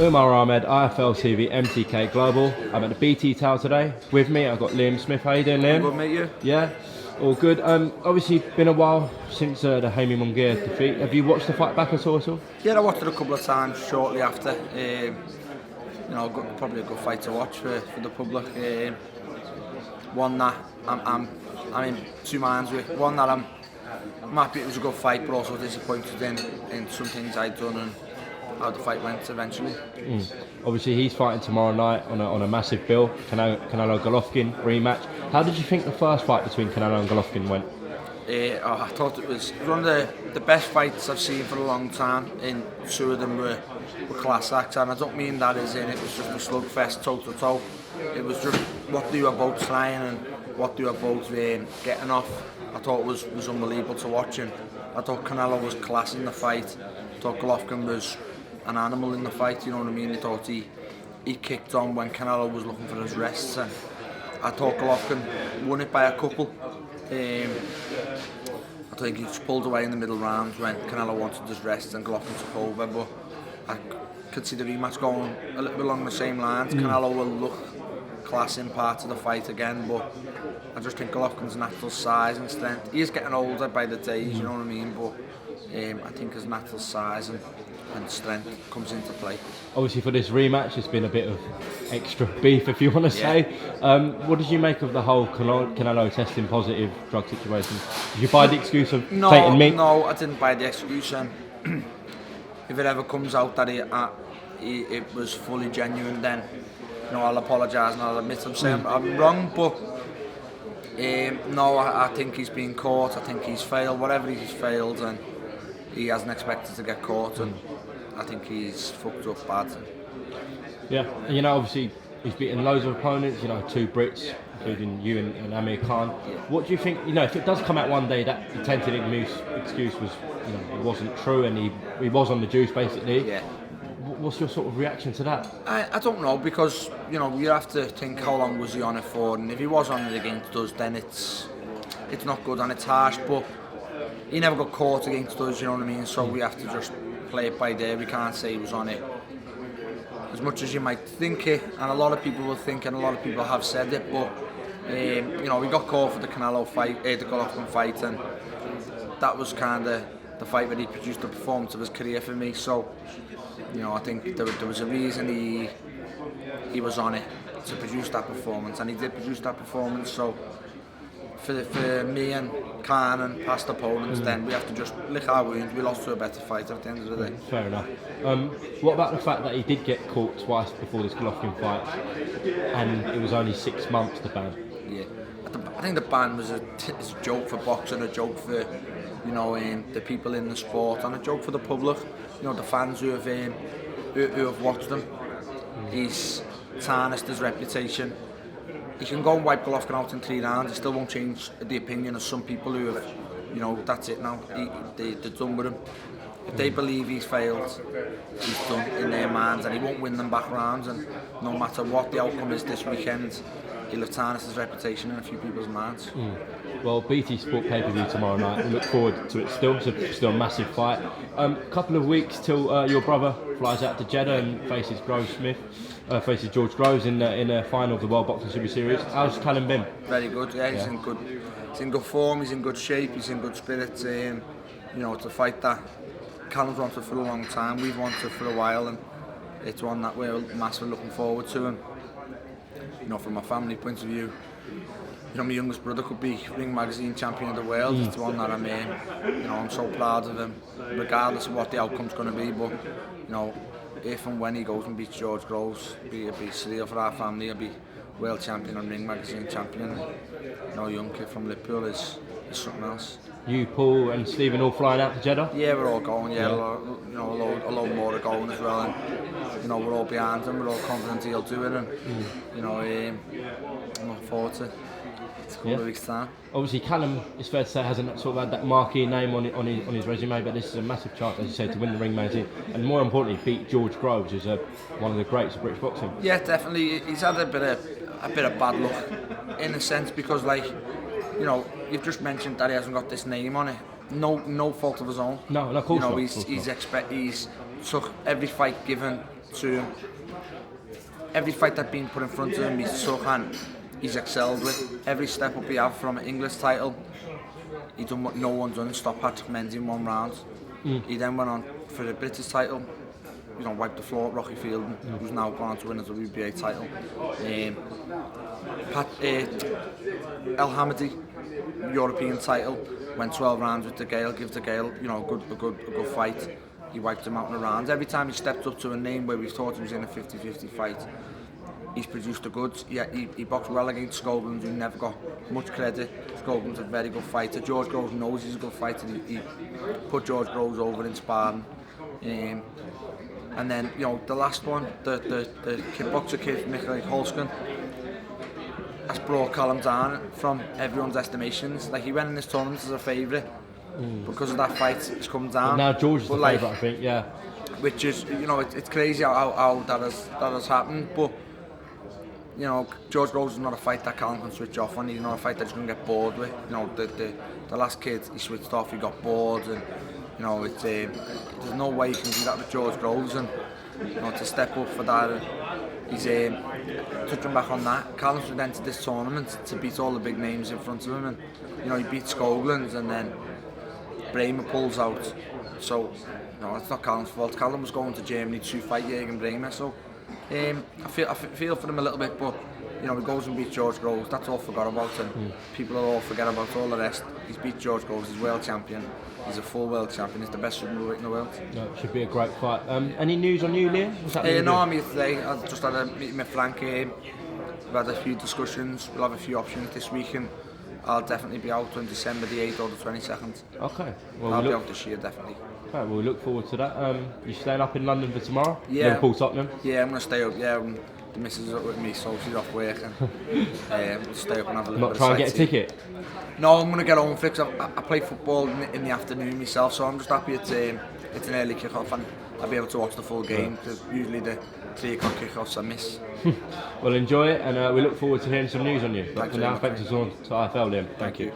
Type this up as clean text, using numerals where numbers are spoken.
Umar Ahmed, IFL TV, MTK Global. I'm at the BT Tower today. With me, I've got Liam Smith. How you doing, Liam? Good, mate, you? Yeah, all good. Obviously, been a while since the Jaime Munguia defeat. Have you watched the fight back at all? Yeah, I watched it a couple of times shortly after. Probably a good fight to watch for the public. One that I'm in two minds with. One that I'm happy it was a good fight, but also disappointed in some things I'd done and how the fight went eventually. Obviously, he's fighting tomorrow night on a massive bill. Canelo-Golovkin rematch. How did you think the first fight between Canelo and Golovkin went? I thought it was one of the best fights I've seen for a long time. And two of them were class acts, and I don't mean that as in it was just a slugfest toe to toe. It was just what they were both trying and what they were both getting off. I thought was unbelievable to watch, and I thought Canelo was class in the fight. I thought Golovkin was an animal in the fight, you know what I mean? I thought he kicked on when Canelo was looking for his rests, and I thought Golovkin won it by a couple. I think he just pulled away in the middle rounds when Canelo wanted his rest and Golovkin took over, but I could see the rematch going a little bit along the same lines. Canelo will look class in part of the fight again, but I just think Golovkin's natural size and strength, he is getting older by the days, you know what I mean, but I think his natural size and strength comes into play. Obviously, for this rematch, it's been a bit of extra beef, if you want to say. What did you make of the whole Canelo testing positive drug situation? Did you buy the excuse of taking meat? No, I didn't buy the excuse. And if it ever comes out that it was fully genuine, then I'll apologise and I'll admit I'm wrong. But no, I think he's been caught. I think he's failed. Whatever he's failed, and he hasn't expected to get caught, and I think he's fucked up bad. Yeah, and obviously he's beaten loads of opponents, two Brits, including you and Amir Khan. Yeah. What do you think, if it does come out one day that the tainted excuse was, it wasn't true and he was on the juice basically, yeah. What's your sort of reaction to that? I don't know, because, you have to think how long was he on it for, and if he was on it against us, then it's not good and it's harsh, but he never got caught against us, you know what I mean, so we have to just play it by day. We can't say he was on it as much as you might think it, and a lot of people will think, and a lot of people have said it, but we got caught for the Canelo fight, the Golovkin fight, and that was kind of the fight where he produced the performance of his career for me. So I think there was a reason he was on it to produce that performance, and he did produce that performance. So for me and Khan and past opponents, then we have to just lick our wounds. We lost to a better fighter at the end of the day. Fair enough. What about the fact that he did get caught twice before this Golovkin fight, and it was only 6 months the ban? Yeah, I think the ban was a joke for boxing, a joke for the people in the sport, and a joke for the public. The fans who have watched him. He's tarnished his reputation. He can go and wipe Golovkin out in 3 rounds. It still won't change the opinion of some people who have, that's it now. They're done with him. If they believe he's failed, he's done in their minds, and he won't win them back rounds. And no matter what the outcome is this weekend, he'll have tarnished his reputation in a few people's minds. Well, BT Sport pay-per-view tomorrow night. We look forward to it still. It's still a massive fight. Couple of weeks till your brother flies out to Jeddah and faces George Groves in the final of the World Boxing Super Series. How's Callum been? Very good. Yeah, he's in good form. He's in good shape. He's in good spirits. It's a fight that Callum's wanted for a long time. We've wanted for a while, and it's one that we're massively looking forward to. And from a family point of view, my youngest brother could be Ring Magazine champion of the world. It's one that I'm so proud of him, regardless of what the outcome's going to be. But if and when he goes and beats George Groves, it'll be surreal for our family. He'll be world champion and Ring Magazine champion. Young kid from Liverpool is something else. You, Paul, and Stephen all flying out to Jeddah? Yeah, we're all going. Yeah, a lot more are going as well. And we're all behind him. We're all confident he'll do it. And I'm looking forward to it. It's a couple of weeks' time. Obviously, Callum, it's fair to say, hasn't sort of had that marquee name on his resume, but this is a massive chance, as you said, to win the Ring Magazine, and more importantly, beat George Groves, who's one of the greats of British boxing. Yeah, definitely. He's had a bit of bad luck in a sense, because you've just mentioned that he hasn't got this name on it. No fault of his own. No, of course not. He's took every fight given to him. Every fight that's been put in front of him, he's took and he's excelled with. Every step up he have from an English title, he done what no one's done, stop Patrick Mendy in 1 round. He then went on for the British title, wiped the floor at Rocky Fielding, who's now gone on to win a WBA title. El Hamadi, European title, went 12 rounds with De Gale, give De Gale a good fight. He wiped him out in the rounds. Every time he stepped up to a name where we thought he was in a 50-50 fight, he's produced the goods. He boxed well against Scoggins, who never got much credit. Scoggins a very good fighter. George Groves knows he's a good fighter. He put George Groves over in sparring. And then, the last one, the kickboxer kid, Mikhail Holskin, has brought Callum down from everyone's estimations. Like, he went in this tournament as a favourite. Because of that fight, he's come down. But now George is the favourite, I think, yeah. Which is, it's crazy how that has happened. But, George Groves is not a fight that Callum can switch off on. He's not a fight that he's going to get bored with. The last kid, he switched off, he got bored. And, there's no way you can do that with George Groves. And, to step up for that, he's touching back on that. Callum's entered this tournament to beat all the big names in front of him. And, he beat Scoggins and then Bremer pulls out. So, it's not Callum's fault. Callum was going to Germany to fight Jürgen Bremer. So, I feel for him a little bit, but he goes and beats George Groves. That's all forgot about, and people will all forget about all the rest. He's beat George Groves. He's world champion. He's a full world champion. He's the best middleweight in the world. No, it should be a great fight. Any news on you, Liam? What's happening? No, I'm here today. I just had a meeting with Frank. We've had a few discussions. We'll have a few options this week, and I'll definitely be out on December the 8th or the 22nd. Okay. Well, I'll be out this year, definitely. Okay, well, we look forward to that. You staying up in London for tomorrow? Yeah. Liverpool, Tottenham? Yeah, I'm going to stay up. Yeah, the missus is up with me, so she's off work. And, we'll stay up and have a little Not bit try of and get a ticket? No, I'm going to get home for it, 'cause I play football in the afternoon myself, so I'm just happy it's an early kick-off and I'll be able to watch the full game, because usually the 3 o'clock kick-offs I miss. Well, enjoy it, and we look forward to hearing some news on you. But Thanks for now, very much. thanks for on to IFL, Liam. Thank you.